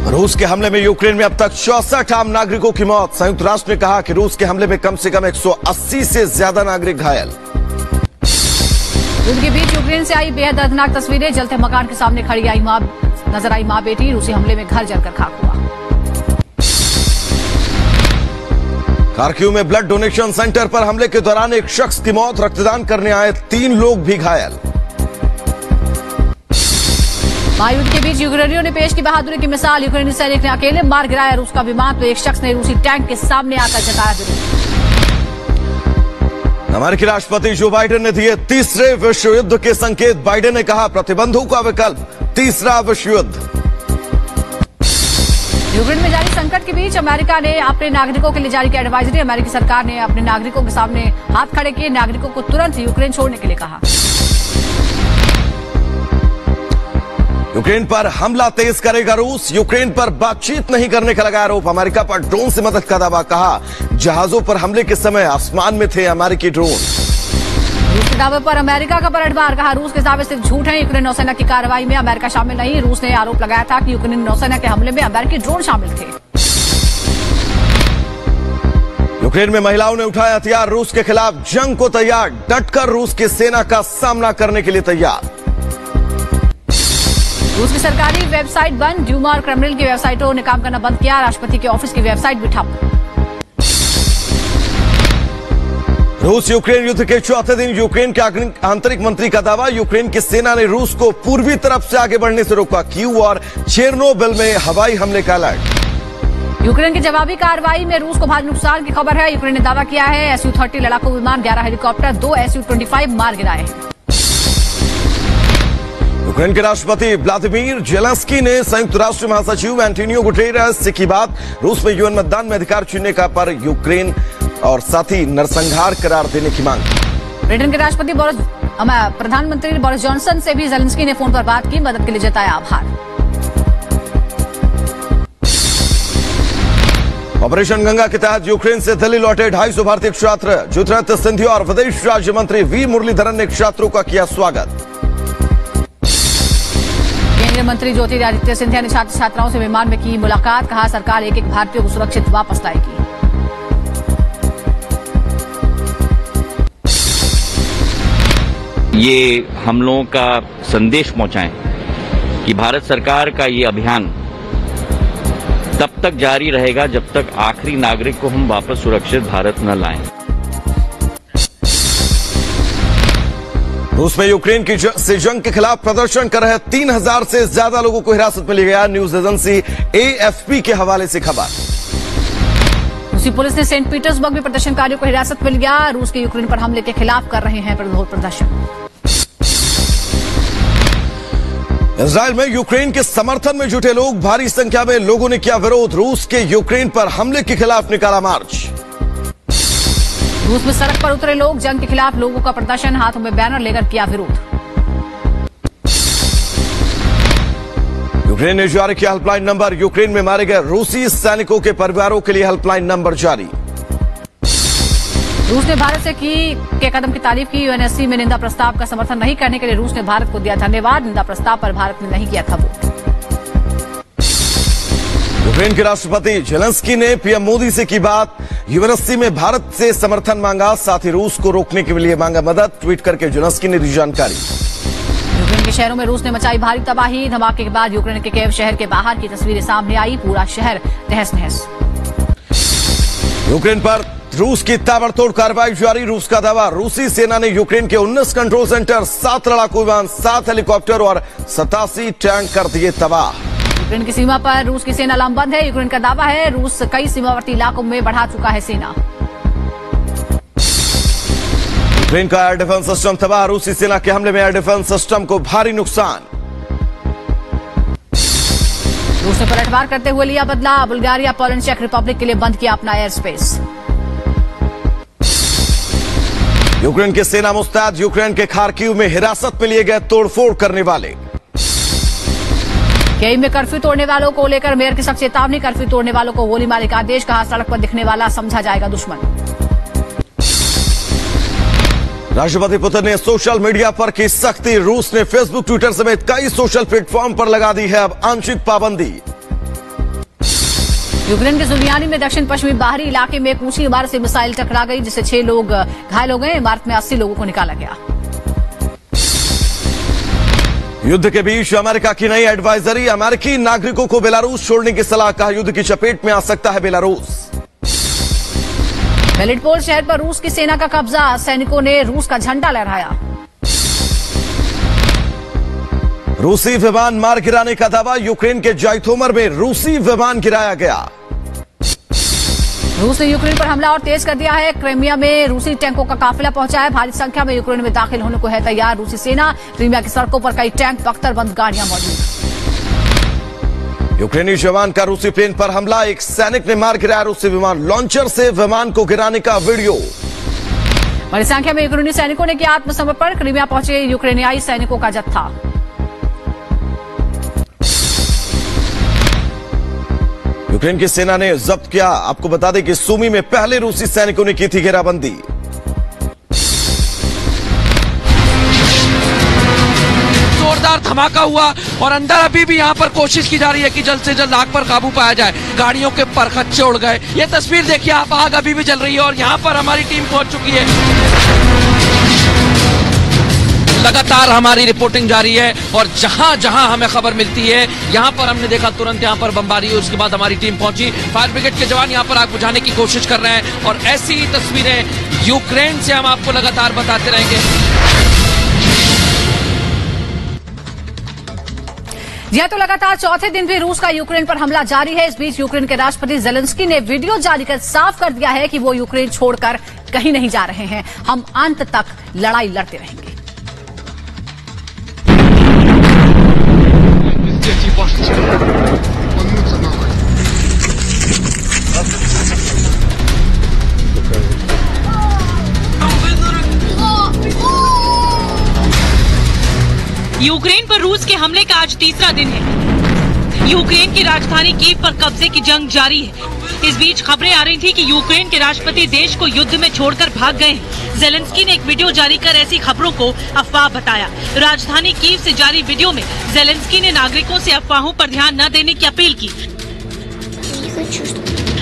रूस के हमले में यूक्रेन में अब तक 64 आम नागरिकों की मौत। संयुक्त राष्ट्र ने कहा कि रूस के हमले में कम से कम 180 से ज्यादा नागरिक घायल। युद्ध के बीच यूक्रेन से आई बेहद दर्दनाक तस्वीरें। जलते मकान के सामने खड़ी नजर आई मां बेटी। रूसी हमले में घर जलकर खाक हुआ। खार्किव में ब्लड डोनेशन सेंटर पर हमले के दौरान एक शख्स की मौत। रक्तदान करने आए 3 लोग भी घायल। महायुद्ध के बीच यूक्रेनियों ने पेश की बहादुरी की मिसाल। यूक्रेनी सैनिक ने अकेले मार गिराया रूस का विमान, तो एक शख्स ने रूसी टैंक के सामने आकर जताया विरोध। अमेरिकी राष्ट्रपति जो बाइडेन ने दिए तीसरे विश्व युद्ध के संकेत। बाइडेन ने कहा प्रतिबंधों का विकल्प तीसरा विश्व युद्ध। यूक्रेन में जारी संकट के बीच अमेरिका ने अपने नागरिकों के लिए जारी की एडवाइजरी। अमेरिकी सरकार ने अपने नागरिकों के सामने हाथ खड़े किए। नागरिकों को तुरंत यूक्रेन छोड़ने के लिए कहा। यूक्रेन पर हमला तेज करेगा रूस। यूक्रेन पर बातचीत नहीं करने का लगा आरोप। अमेरिका पर ड्रोन से मदद का दावा। कहा जहाजों पर हमले के समय आसमान में थे अमेरिकी ड्रोन। रूस के दावे पर अमेरिका का पलटवार। कहा रूस के दावे सिर्फ झूठ है। यूक्रेन नौसेना की कार्रवाई में अमेरिका शामिल नहीं। रूस ने आरोप लगाया था कि यूक्रेन नौसेना के हमले में अमेरिकी ड्रोन शामिल थे। यूक्रेन में महिलाओं ने उठाया हथियार। रूस के खिलाफ जंग को तैयार। डटकर रूस की सेना का सामना करने के लिए तैयार। रूस की सरकारी वेबसाइट बंद। ड्यूमा और क्रेमलिन की वेबसाइटों ने काम करना बंद किया। राष्ट्रपति के ऑफिस की वेबसाइट भी ठप। रूस यूक्रेन युद्ध के चौथे दिन यूक्रेन के आंतरिक मंत्री का दावा। यूक्रेन की सेना ने रूस को पूर्वी तरफ से आगे बढ़ने से रोका। कीव और चेरनोबिल में हवाई हमले का अलर्ट। यूक्रेन की जवाबी कार्रवाई में रूस को भारी नुकसान की खबर है। यूक्रेन ने दावा किया है Su-30 लड़ाकू विमान, 11 हेलीकॉप्टर, 2 Su-25 मार गिराए हैं। यूक्रेन के राष्ट्रपति व्लादिमीर जेलेंस्की ने संयुक्त राष्ट्र महासचिव एंटोनियो गुटेरेस से की बात। रूस में यूएन मतदान में अधिकार छीनने का पर यूक्रेन और साथ ही नरसंहार करार देने की मांग। ब्रिटेन के राष्ट्रपति प्रधानमंत्री बोरिस जॉनसन से भी जेलेंस्की ने फोन पर बात की। मदद के लिए जताया आभार। ऑपरेशन गंगा के तहत यूक्रेन से दिल्ली लौटे 250 भारतीय छात्र। ज्योतिरादित्य सिंधिया और विदेश राज्य मंत्री वी मुरलीधरन ने छात्रों का किया स्वागत। केंद्रीय मंत्री ज्योतिरादित्य सिंधिया ने छात्र छात्राओं से विमान में की मुलाकात। कहा सरकार एक एक भारतीय को सुरक्षित वापस लाएगी। ये हम लोगों का संदेश पहुंचाएं कि भारत सरकार का ये अभियान तब तक जारी रहेगा जब तक आखिरी नागरिक को हम वापस सुरक्षित भारत न लाएं। रूस में यूक्रेन की से जंग के खिलाफ प्रदर्शन कर रहे 3000 से ज्यादा लोगों को हिरासत में लिया गया। न्यूज एजेंसी AFP के हवाले से खबर। रूसी पुलिस ने सेंट पीटर्सबर्ग में प्रदर्शनकारियों को हिरासत में लिया। रूस के यूक्रेन पर हमले के खिलाफ कर रहे हैं विरोध प्रदर्शन। इजराइल में यूक्रेन के समर्थन में जुटे लोग। भारी संख्या में लोगों ने किया विरोध। रूस के यूक्रेन पर हमले के खिलाफ निकाला मार्च। रूस में सड़क पर उतरे लोग। जंग के खिलाफ लोगों का प्रदर्शन। हाथों में बैनर लेकर किया विरोध। यूक्रेन ने जारी किया हेल्पलाइन नंबर। यूक्रेन में मारे गए रूसी सैनिकों के परिवारों के लिए हेल्पलाइन नंबर जारी। रूस ने भारत से के कदम की तारीफ की। UNSC में निंदा प्रस्ताव का समर्थन नहीं करने के लिए रूस ने भारत को दिया धन्यवाद। निंदा प्रस्ताव पर भारत ने नहीं किया था वोट। यूक्रेन के राष्ट्रपति जेलेंस्की ने पीएम मोदी से की बात। UNSC में भारत से समर्थन मांगा। साथ ही रूस को रोकने के लिए मांगा मदद। ट्वीट करके जेलेंस्की ने दी जानकारी। यूक्रेन के शहरों में रूस ने मचाई भारी तबाही। धमाके के बाद यूक्रेन के कीव शहर के बाहर की तस्वीरें सामने आई। पूरा शहर तहस नहस। यूक्रेन पर रूस की ताबड़तोड़ कार्रवाई जारी। रूस का दावा रूसी सेना ने यूक्रेन के 19 कंट्रोल सेंटर, 7 लड़ाकू विमान, 7 हेलीकॉप्टर और 87 टैंक कर दिए तबाह। यूक्रेन की सीमा पर रूस की सेना लामबंद है। यूक्रेन का दावा है रूस कई सीमावर्ती इलाकों में बढ़ा चुका है सेना। यूक्रेन का एयर डिफेंस सिस्टम तबाह। रूसी सेना के हमले में एयर डिफेंस सिस्टम को भारी नुकसान। रूस ने पलटवार करते हुए लिया बदला। बुल्गारिया, पोलैंड, चेक रिपब्लिक के लिए बंद किया अपना एयर स्पेस। यूक्रेन की सेना मुस्तैद। यूक्रेन के खार्किव में हिरासत में लिए गए तोड़फोड़ करने वाले। कीव में कर्फ्यू तोड़ने वालों को लेकर मेयर की सख्त चेतावनी। कर्फ्यू तोड़ने वालों को गोली मारने का आदेश। कहा सड़क पर दिखने वाला समझा जाएगा दुश्मन। राष्ट्रपति पुतिन ने सोशल मीडिया पर की सख्ती। रूस ने फेसबुक, ट्विटर समेत कई सोशल प्लेटफॉर्म पर लगा दी है अब आंशिक पाबंदी। यूक्रेन के सुलियानी में दक्षिण पश्चिमी बाहरी इलाके में एक ऊंची इमारत से मिसाइल टकरा गई, जिससे 6 लोग घायल हो गए। इमारत में 80 लोगों को निकाला गया। युद्ध के बीच अमेरिका की नई एडवाइजरी, अमेरिकी नागरिकों को बेलारूस छोड़ने की सलाह, कहा युद्ध की चपेट में आ सकता है बेलारूस। मेलिटोपोल शहर पर रूस की सेना का कब्जा, सैनिकों ने रूस का झंडा लहराया। रूसी विमान मार गिराने का दावा, यूक्रेन के जाइथोमर में रूसी विमान गिराया गया। रूस ने यूक्रेन पर हमला और तेज कर दिया है। क्रीमिया में रूसी टैंकों का काफिला पहुंचा है। भारी संख्या में यूक्रेन में दाखिल होने को है तैयार रूसी सेना। क्रीमिया की सड़कों पर कई टैंक, बख्तरबंद गाड़ियां मौजूद। यूक्रेनी जवान का रूसी प्लेन पर हमला, एक सैनिक ने मार गिराया रूसी विमान। लॉन्चर से विमान को गिराने का वीडियो। बड़ी संख्या में यूक्रेनी सैनिकों ने किया आत्मसमर्पण। क्रीमिया पहुंचे यूक्रेनियाई सैनिकों का जत्था। यूक्रेन की सेना ने जब्त किया, आपको बता दें कि सूमी में पहले रूसी सैनिकों ने की थी घेराबंदी। जोरदार धमाका हुआ और अंदर अभी भी यहाँ पर कोशिश की जा रही है कि जल्द से जल्द आग पर काबू पाया जाए। गाड़ियों के परखच्चे उड़ गए। ये तस्वीर देखिए आप, आग अभी भी जल रही है और यहाँ पर हमारी टीम पहुंच चुकी है। लगातार हमारी रिपोर्टिंग जारी है और जहां जहां हमें खबर मिलती है यहां पर हमने देखा तुरंत यहां पर बमबारी हुई। उसके बाद हमारी टीम पहुंची, फायर ब्रिगेड के जवान यहां पर आग बुझाने की कोशिश कर रहे हैं और ऐसी ही तस्वीरें यूक्रेन से हम आपको लगातार बताते रहेंगे। यह तो लगातार चौथे दिन भी रूस का यूक्रेन पर हमला जारी है। इस बीच यूक्रेन के राष्ट्रपति जेलेंस्की ने वीडियो जारी कर साफ कर दिया है कि वो यूक्रेन छोड़कर कहीं नहीं जा रहे हैं। हम अंत तक लड़ाई लड़ते रहेंगे। यूक्रेन पर रूस के हमले का आज तीसरा दिन है। यूक्रेन की राजधानी कीव पर कब्जे की जंग जारी है। इस बीच खबरें आ रही थी कि यूक्रेन के राष्ट्रपति देश को युद्ध में छोड़कर भाग गए हैं। जेलेंस्की ने एक वीडियो जारी कर ऐसी खबरों को अफवाह बताया। राजधानी कीव से जारी वीडियो में जेलेंस्की ने नागरिकों से अफवाहों पर ध्यान न देने की अपील की।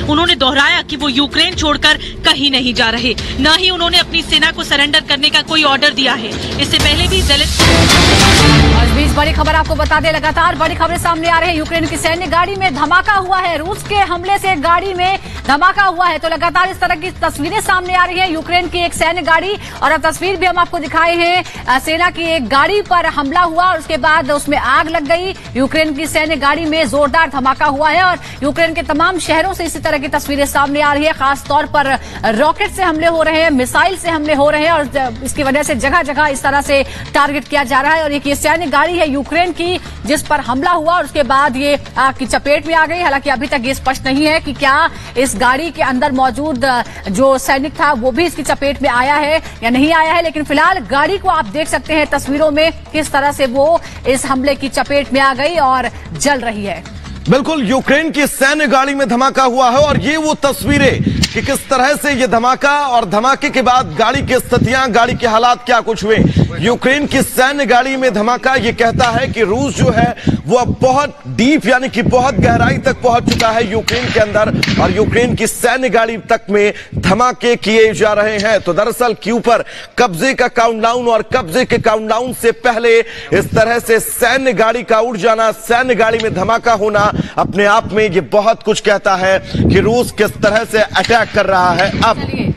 उन्होंने दोहराया कि वो यूक्रेन छोड़कर कहीं नहीं जा रहे, न ही उन्होंने अपनी सेना को सरेंडर करने का कोई ऑर्डर दिया है। इससे पहले भी इस बीच बड़ी खबर आपको बता दें, लगातार बड़ी खबरें सामने आ रही है। यूक्रेन की सैन्य गाड़ी में धमाका हुआ है। रूस के हमले से गाड़ी में धमाका हुआ है, तो लगातार इस तरह की तस्वीरें सामने आ रही है। यूक्रेन की एक सैन्य गाड़ी, और अब तस्वीर भी हम आपको दिखाए हैं। सेना की एक गाड़ी पर हमला हुआ और उसके बाद उसमें आग लग गई। यूक्रेन की सैन्य गाड़ी में जोरदार धमाका हुआ है और यूक्रेन के तमाम शहरों से इसी तरह की तस्वीरें सामने आ रही है। खासतौर पर रॉकेट से हमले हो रहे हैं, मिसाइल से हमले हो रहे हैं और इसकी वजह से जगह जगह इस तरह से टारगेट किया जा रहा है। और एक ये सैन्य गाड़ी है यूक्रेन की जिस पर हमला हुआ और उसके बाद ये आग की चपेट में आ गई। हालांकि अभी तक ये स्पष्ट नहीं है कि क्या इस गाड़ी के अंदर मौजूद जो सैनिक था वो भी इसकी चपेट में आया है या नहीं आया है, लेकिन फिलहाल गाड़ी को आप देख सकते हैं तस्वीरों में किस तरह से वो इस हमले की चपेट में आ गई और जल रही है। बिल्कुल, यूक्रेन की सैन्य गाड़ी में धमाका हुआ है और ये वो तस्वीरें कि किस तरह से ये धमाका और धमाके के बाद गाड़ी की स्थितियां, गाड़ी के हालात क्या कुछ हुए। यूक्रेन की सैन्य गाड़ी में धमाका ये कहता है कि रूस जो है वो अब बहुत डीप यानी कि बहुत गहराई तक पहुंच चुका है यूक्रेन के अंदर और यूक्रेन की सैन्य गाड़ी तक में धमाके किए जा रहे हैं। तो दरअसल क्यू पर कब्जे का काउंटडाउन और कब्जे के काउंटडाउन से पहले इस तरह से सैन्य गाड़ी का उड़ जाना, सैन्य गाड़ी में धमाका होना अपने आप में ये बहुत कुछ कहता है कि रूस किस तरह से अटैक कर रहा है।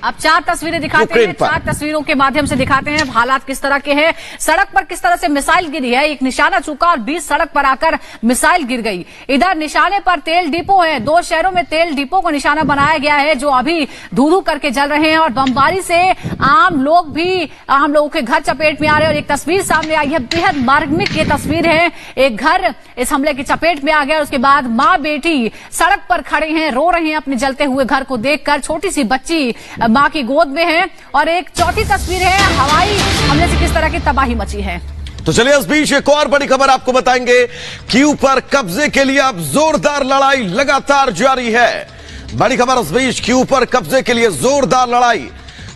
अब 4 तस्वीरें दिखाते हैं, 4 तस्वीरों के माध्यम से दिखाते हैं हालात किस तरह के हैं। सड़क पर किस तरह से मिसाइल गिरी है, एक निशाना चूका और 20 सड़क पर आकर मिसाइल गिर गई। इधर निशाने पर तेल डिपो है, 2 शहरों में तेल डिपो को निशाना बनाया गया है जो अभी धू-धू करके जल रहे हैं और बमबारी से आम लोगों के घर चपेट में आ रहे हैं। और एक तस्वीर सामने आई है, बेहद मार्मिक ये तस्वीर है। एक घर इस हमले की चपेट में आ गया, उसके बाद माँ बेटी सड़क पर खड़े हैं, रो रहे हैं अपने जलते हुए घर को देखकर। छोटी सी बच्ची माँ की गोद में है और एक चौथी तस्वीर है, हवाई हमले से किस तरह की तबाही मची है। तो चलिए इस बीच एक और बड़ी खबर आपको बताएंगे। कीव पर कब्जे के लिए अब जोरदार लड़ाई लगातार जारी है। बड़ी खबर इस बीच, कीव पर कब्जे के लिए जोरदार लड़ाई।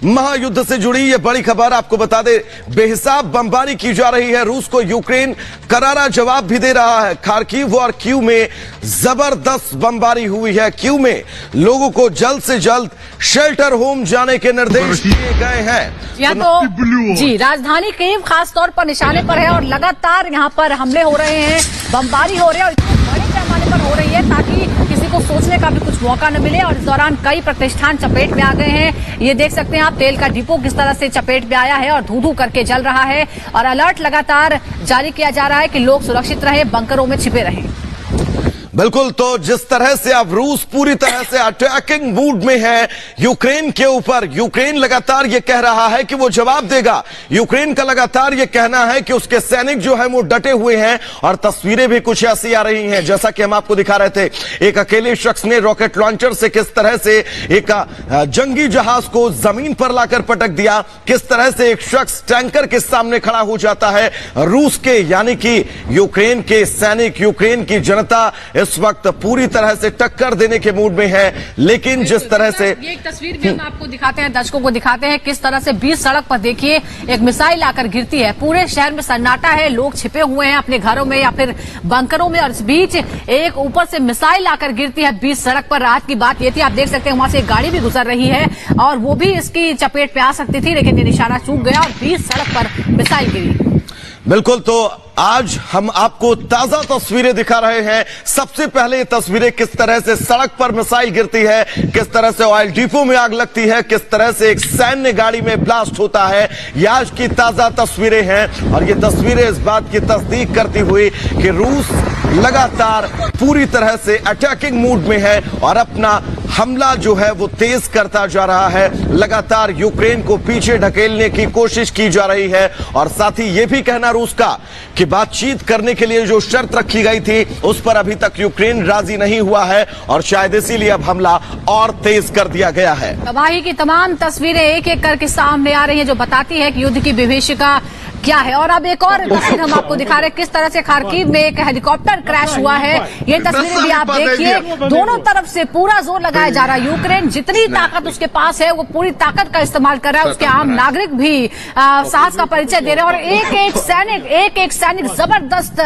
महायुद्ध से जुड़ी यह बड़ी खबर आपको बता दे, बेहिसाब बमबारी की जा रही है रूस को। यूक्रेन करारा जवाब भी दे रहा है। खार्किव और कीव में जबरदस्त बमबारी हुई है। कीव में लोगों को जल्द से जल्द शेल्टर होम जाने के निर्देश दिए गए हैं। या तो जी राजधानी कीव खासतौर पर निशाने पर है और लगातार यहाँ पर हमले हो रहे हैं, बमबारी हो रही है और बड़े पैमाने पर हो रही है ताकि किसी को सोचने का भी कुछ मौका न मिले। और इस दौरान कई प्रतिष्ठान चपेट में आ गए हैं। ये देख सकते हैं आप, तेल का डिपो किस तरह से चपेट में आया है और धू धू करके जल रहा है और अलर्ट लगातार जारी किया जा रहा है कि लोग सुरक्षित रहे, बंकरों में छिपे रहें। बिल्कुल, तो जिस तरह से अब रूस पूरी तरह से अटैकिंग मूड में है यूक्रेन के ऊपर, यूक्रेन लगातार ये कह रहा है कि वो जवाब देगा। यूक्रेन का लगातार ये कहना है कि उसके सैनिक जो है वो डटे हुए हैं और तस्वीरें भी कुछ ऐसी आ रही हैं जैसा कि हम आपको दिखा रहे थे। एक अकेले शख्स ने रॉकेट लॉन्चर से किस तरह से एक जंगी जहाज को जमीन पर लाकर पटक दिया, किस तरह से एक शख्स टैंकर के सामने खड़ा हो जाता है। रूस के यानी कि यूक्रेन के सैनिक, यूक्रेन की जनता इस वक्त पूरी तरह से टक्कर देने के मूड में है। लेकिन जिस तरह से ये एक तस्वीर भी हम आपको दिखाते हैं, दर्शकों को दिखाते हैं किस तरह से बीच सड़क पर देखिए एक मिसाइल आकर गिरती है। पूरे शहर में सन्नाटा है, लोग छिपे हुए हैं अपने घरों में या फिर बंकरों में और इस बीच एक ऊपर से मिसाइल आकर गिरती है बीच सड़क पर। रात की बात ये थी, आप देख सकते हैं वहां से एक गाड़ी भी गुजर रही है और वो भी इसकी चपेट पे आ सकती थी, लेकिन ये निशाना चूक गया और बीच सड़क पर मिसाइल गिरी। बिल्कुल, तो आज हम आपको ताजा तस्वीरें दिखा रहे हैं। सबसे पहले ये तस्वीरें किस तरह से सड़क पर मिसाइल गिरती है, किस तरह से ऑयल डिपो में आग लगती है, किस तरह से एक सैन्य गाड़ी में ब्लास्ट होता है, ये आज की ताजा तस्वीरें हैं। और ये तस्वीरें इस बात की तस्दीक करती हुई कि रूस लगातार पूरी तरह से अटैकिंग मूड में है और अपना हमला जो है वो तेज करता जा रहा है। लगातार यूक्रेन को पीछे ढकेलने की कोशिश की जा रही है और साथ ही ये भी कहना रूस का कि बातचीत करने के लिए जो शर्त रखी गई थी उस पर अभी तक यूक्रेन राजी नहीं हुआ है और शायद इसीलिए अब हमला और तेज कर दिया गया है। तबाही की तमाम तस्वीरें एक एक करके सामने आ रही हैं जो बताती है कि युद्ध की विभीषिका क्या है। और अब एक और तस्वीर हम आपको दिखा रहे हैं किस तरह से खार्किव में एक हेलीकॉप्टर क्रैश हुआ है। ये तस्वीरें भी आप देखिए, दोनों तरफ से पूरा जोर लगाया जा रहा है। यूक्रेन जितनी ताकत उसके पास है वो पूरी ताकत का इस्तेमाल कर रहा है। उसके आम नागरिक भी साहस का परिचय दे रहे हैं और एक एक सैनिक जबरदस्त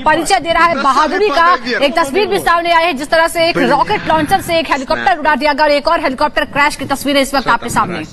परिचय दे रहा है बहादुरी का। एक तस्वीर भी सामने आई है जिस तरह से एक रॉकेट लॉन्चर से एक हेलीकॉप्टर उड़ा दिया गया और एक और हेलीकॉप्टर क्रैश की तस्वीरें इस वक्त आपके सामने।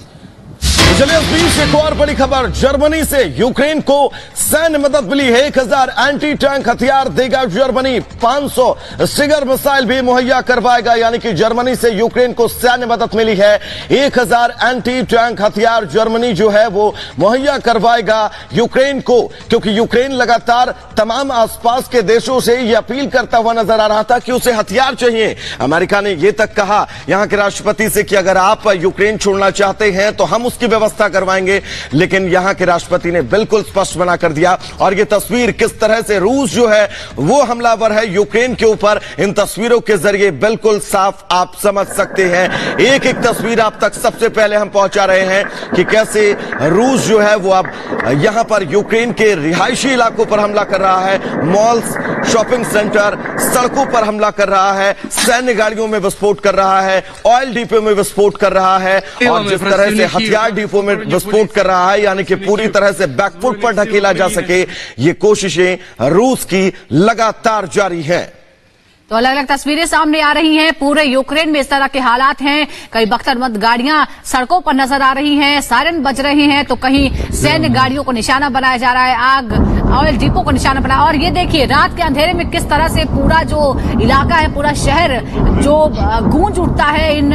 चलिए इस बीच एक और बड़ी खबर, जर्मनी से यूक्रेन को सैन्य मदद मिली है। 1000 एंटी टैंक हथियार देगा जर्मनी, 500 स्टिगर मिसाइल भी मुहैया करवाएगा। यानी कि जर्मनी से यूक्रेन को सैन्य मदद मिली है। 1000 एंटी टैंक हथियार जर्मनी जो है वो मुहैया करवाएगा यूक्रेन को, क्योंकि यूक्रेन लगातार तमाम आसपास के देशों से ये अपील करता हुआ नजर आ रहा था कि उसे हथियार चाहिए। अमेरिका ने यह तक कहा यहां के राष्ट्रपति से कि अगर आप यूक्रेन छोड़ना चाहते हैं तो हम उसकी व्यवस्था करवाएंगे, लेकिन यहां के राष्ट्रपति ने बिल्कुल स्पष्ट मना कर दिया। और ये तस्वीर किस तरह से रूस जो है वो हमलावर है यूक्रेन के ऊपर, इन तस्वीरों के जरिए बिल्कुल साफ आप समझ सकते हैं। एक एक तस्वीर आप तक सबसे पहले हम पहुंचा रहे हैं कि कैसे रूस जो है वो अब यहां पर यूक्रेन के रिहायशी इलाकों पर हमला कर रहा है, मॉल्स, शॉपिंग सेंटर, सड़कों पर हमला कर रहा है, सैन्य गाड़ियों में विस्फोट कर रहा है, ऑयल डिपो में विस्फोट कर रहा है और जिस तरह से हथियार डिपो में विस्फोट कर रहा है, यानी कि पूरी तरह से बैकफुट पर ढकेला जा सके, ये कोशिशें रूस की लगातार जारी हैं। तो अलग अलग तस्वीरें सामने आ रही हैं। पूरे यूक्रेन में इस तरह के हालात हैं, कई बख्तरबंद गाड़ियां सड़कों पर नजर आ रही हैं, सायरन बज रहे हैं, तो कहीं सैन्य गाड़ियों को निशाना बनाया जा रहा है, आग ऑयल डिपो को निशाना बनाया। और ये देखिए रात के अंधेरे में किस तरह से पूरा जो इलाका है, पूरा शहर जो गूंज उठता है इन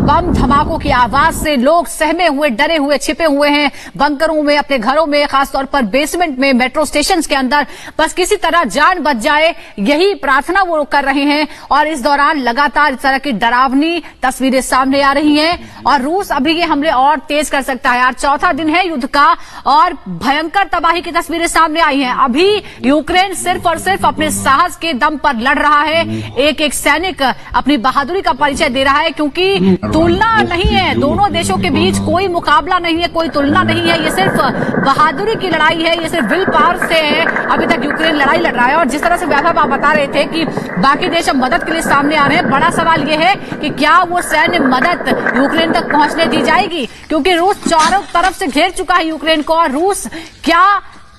बम धमाकों की आवाज से। लोग सहमे हुए, डरे हुए, छिपे हुए हैं बंकरों में, अपने घरों में, खासतौर पर बेसमेंट में, मेट्रो स्टेशन के अंदर। बस किसी तरह जान बच जाए यही प्रार्थना वो कर रहे हैं। और इस दौरान लगातार इस तरह की डरावनी तस्वीरें सामने आ रही हैं और रूस अभी ये हमले और तेज कर सकता है। यार चौथा दिन है युद्ध का और भयंकर तबाही की तस्वीरें सामने आई हैं। अभी यूक्रेन सिर्फ और सिर्फ अपने साहस के दम पर लड़ रहा है। एक एक सैनिक अपनी बहादुरी का परिचय दे रहा है, क्योंकि तुलना नहीं है, दोनों देशों के बीच कोई मुकाबला नहीं है, कोई तुलना नहीं है। ये सिर्फ बहादुरी की लड़ाई है, ये सिर्फ विल पावर से है। अभी तक यूक्रेन लड़ाई लड़ रहा है। और जिस तरह से वैभव आप बता रहे थे कि बाकी देश अब मदद के लिए सामने आ रहे हैं, बड़ा सवाल यह है कि क्या वो सैन्य मदद यूक्रेन तक पहुंचने दी जाएगी, क्योंकि रूस चारों तरफ से घेर चुका है यूक्रेन को। और रूस क्या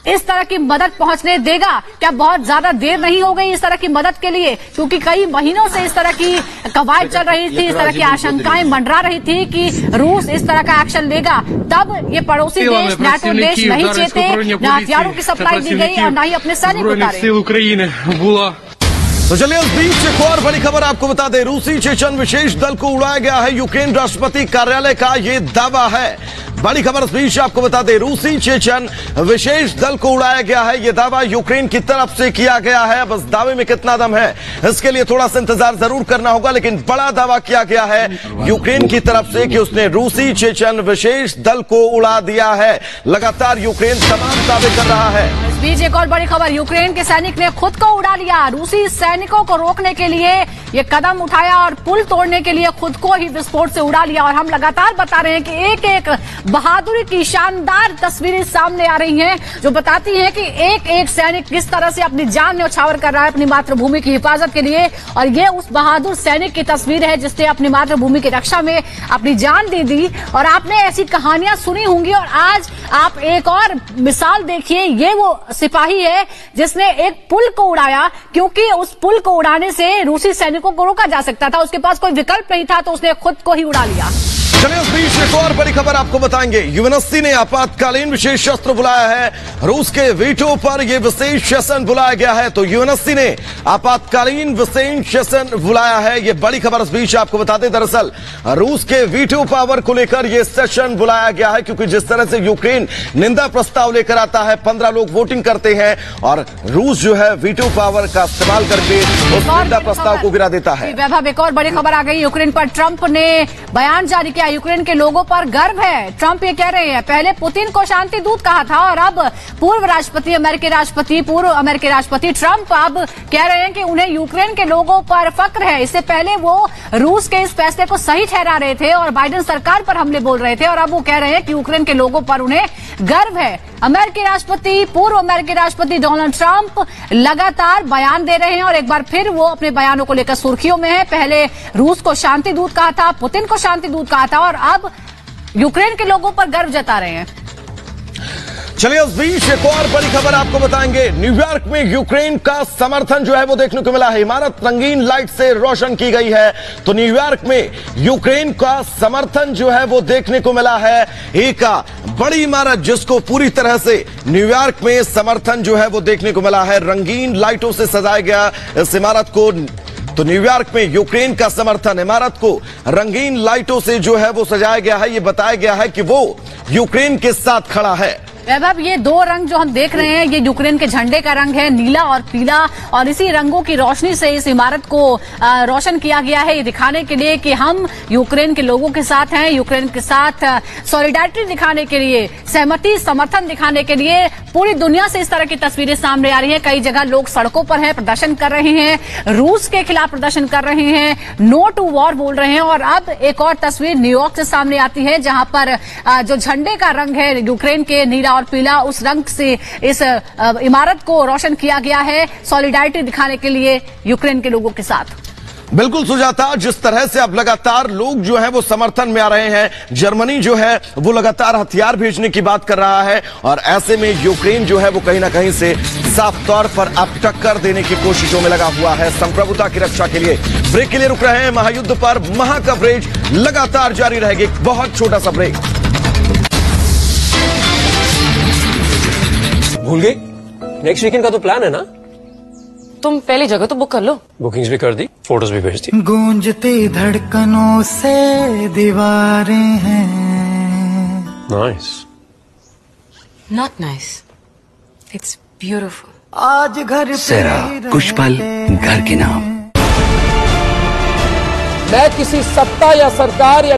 इस तरह की मदद पहुंचने देगा? क्या बहुत ज्यादा देर नहीं हो गई इस तरह की मदद के लिए? क्योंकि कई महीनों से इस तरह की कवायद चल रही थी, इस तरह की आशंकाएं मंडरा रही थी कि रूस इस तरह का एक्शन लेगा। तब ये पड़ोसी देश, नाटो देश नहीं चेते, न हथियारों की सप्लाई दी गई और न ही अपने सैनिक उतारे। तो चलिए इस बीच एक और बड़ी खबर आपको बता दें। रूसी चेचन विशेष दल को उड़ाया गया है, यूक्रेन राष्ट्रपति कार्यालय का ये दावा है। बड़ी खबर इस बीच आपको बता दें, रूसी चेचन विशेष दल को उड़ाया गया है, यह दावा यूक्रेन की तरफ से किया गया है। बस दावे में कितना दम है इसके लिए थोड़ा सा इंतजार जरूर करना होगा, लेकिन बड़ा दावा किया गया है यूक्रेन की तरफ से कि उसने रूसी चेचन विशेष दल को उड़ा दिया है। लगातार यूक्रेन तमाम दावे कर रहा है। इस बीच एक और बड़ी खबर, यूक्रेन के सैनिक ने खुद को उड़ा लिया। रूसी सैनिकों को रोकने के लिए ये कदम उठाया और पुल तोड़ने के लिए खुद को ही विस्फोट से उड़ा लिया। और हम लगातार बता रहे हैं कि एक एक बहादुरी की शानदार तस्वीरें सामने आ रही हैं, जो बताती हैं कि एक एक सैनिक किस तरह से अपनी जान न्यौछावर कर रहा है अपनी मातृभूमि की हिफाजत के लिए। और ये उस बहादुर सैनिक की तस्वीर है जिसने अपनी मातृभूमि की रक्षा में अपनी जान दे दी। और आपने ऐसी कहानियां सुनी होंगी, और आज आप एक और मिसाल देखिए। ये वो सिपाही है जिसने एक पुल को उड़ाया, क्योंकि उस पुल को उड़ाने से रूसी सैनिकों को रोका जा सकता था, उसके पास कोई विकल्प नहीं था, तो उसने खुद को ही उड़ा लिया। चलिए इस बीच एक और बड़ी खबर आपको बताएंगे। यूएनएससी ने आपातकालीन विशेष शस्त्र बुलाया है। रूस के वीटो पर यह विशेष सेशन बुलाया गया है। तो यूएनएससी ने आपातकालीन विशेष सेशन बुलाया है, यह बड़ी खबर इस बीच आपको बता दें। दरअसल रूस के वीटो पावर को लेकर यह सेशन बुलाया गया है, क्योंकि जिस तरह से यूक्रेन निंदा प्रस्ताव लेकर आता है, 15 लोग वोटिंग करते हैं और रूस जो है वीटो पावर का इस्तेमाल करके उस निंदा प्रस्ताव को गिरा देता है। वैभव, एक और बड़ी खबर आ गई। यूक्रेन पर ट्रंप ने बयान जारी किया। यूक्रेन के लोगों पर गर्व है, ट्रंप ये कह रहे हैं। पहले पुतिन को शांति दूत कहा था और अब पूर्व अमेरिकी राष्ट्रपति ट्रंप अब कह रहे हैं कि उन्हें यूक्रेन के लोगों पर फक्र है। इससे पहले वो रूस के इस फैसले को सही ठहरा रहे थे और बाइडेन सरकार पर हमले बोल रहे थे, और अब वो कह रहे हैं कि यूक्रेन के लोगों पर उन्हें गर्व है। पूर्व अमेरिकी राष्ट्रपति डोनाल्ड ट्रंप लगातार बयान दे रहे हैं और एक बार फिर वो अपने बयानों को लेकर सुर्खियों में है। पहले रूस को शांति दूत कहा था, पुतिन को शांति दूत कहा था, और अब यूक्रेन के लोगों पर गर्व जता रहे हैं। चलिए इस बीच एक और बड़ी खबर आपको बताएंगे। न्यूयॉर्क में यूक्रेन का समर्थन जो है वो देखने को मिला है। इमारत रंगीन लाइट से रोशन की गई है, तो न्यूयॉर्क में यूक्रेन का समर्थन जो है वो देखने को मिला है। एक बड़ी इमारत जिसको पूरी तरह से न्यूयॉर्क में समर्थन जो है वो देखने को मिला है, रंगीन लाइटों से सजाया गया इस इमारत को। तो न्यूयॉर्क में यूक्रेन का समर्थन, इमारत को रंगीन लाइटों से जो है वो सजाया गया है। ये बताया गया है कि वो यूक्रेन के साथ खड़ा है। वैभव, ये दो रंग जो हम देख रहे हैं, ये यूक्रेन के झंडे का रंग है, नीला और पीला, और इसी रंगों की रोशनी से इस इमारत को रोशन किया गया है, ये दिखाने के लिए कि हम यूक्रेन के लोगों के साथ हैं, यूक्रेन के साथ सॉलिडारिटी दिखाने के लिए, सहमति, समर्थन दिखाने के लिए। पूरी दुनिया से इस तरह की तस्वीरें सामने आ रही हैं। कई जगह लोग सड़कों पर हैं, प्रदर्शन कर रहे हैं, रूस के खिलाफ प्रदर्शन कर रहे हैं, नो टू वॉर बोल रहे हैं। और अब एक और तस्वीर न्यूयॉर्क से सामने आती है, जहां पर जो झंडे का रंग है यूक्रेन के, नीला और पीला, उस रंग से इस इमारत को रोशन किया गया है, सॉलिडारिटी दिखाने के लिए यूक्रेन के लोगों के साथ। बिल्कुल सुजाता, जिस तरह से अब लगातार लोग जो हैं वो समर्थन में आ रहे हैं। जर्मनी जो है वो लगातार हथियार भेजने की बात कर रहा है, और ऐसे में यूक्रेन जो है वो कहीं ना कहीं से साफ तौर पर अब टक्कर देने की कोशिशों में लगा हुआ है संप्रभुता की रक्षा के लिए। ब्रेक के लिए रुक रहे हैं, महायुद्ध पर महा कवरेज लगातार जारी रहेगी। बहुत छोटा सा ब्रेक। भूल गई? नेक्स्ट वीकेंड का तो प्लान है ना? तुम पहली जगह तो बुक कर लो। बुकिंग्स भी कर दी, फोटोज भी भेज दी। गूंजती धड़कनों से दीवारें हैं। Nice. Not nice, it's beautiful. आज घर पे कुछ पल घर के नाम। मैं किसी सत्ता या सरकार या